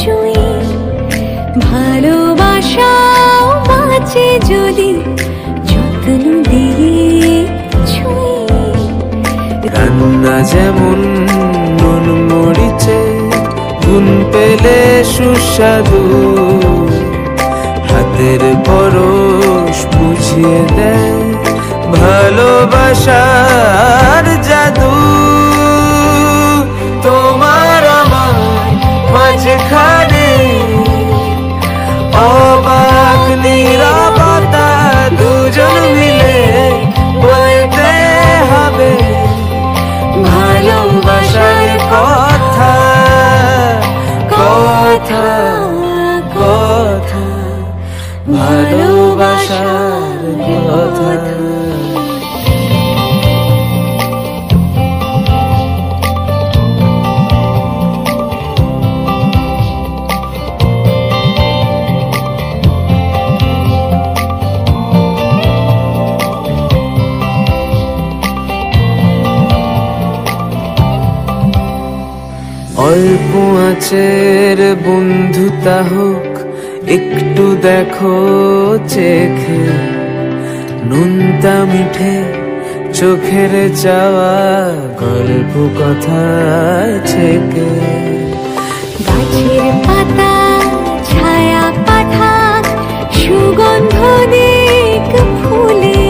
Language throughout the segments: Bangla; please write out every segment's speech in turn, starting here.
জুঁই ভালোবাসাও বাঁচে যদি যত্ন দিয়ে ছুঁই। রান্না যেমন নুন মরিচে গুণ পেলে সুস্বাদু, হাতের পরশ বুঝিয়ে দেয় ভালোবাসার জাদু। তোমার আমার মাঝখানে অবাক নীরবতা, দুজন মিলে বলতে হবে ভালোবাসার কথা কথা কথা, ভালোবাসার কথা। অল্প আঁচের বন্ধুতা হোক, একটু দেখো চেখে নুনতা মিঠে চোখের চাওয়া গল্প কথায় ছেকে। গাছের পাতা ছায়া পাঠাক সুগন্ধ দিক ফুলে,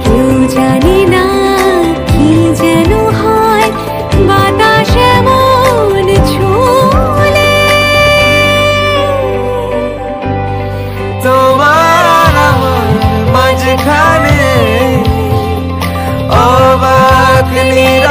কেউ জানি না কি যেন হয় বাতাস এমন ছুঁলে। তোমার আমার মাঝখানে অবাক নীরবতা,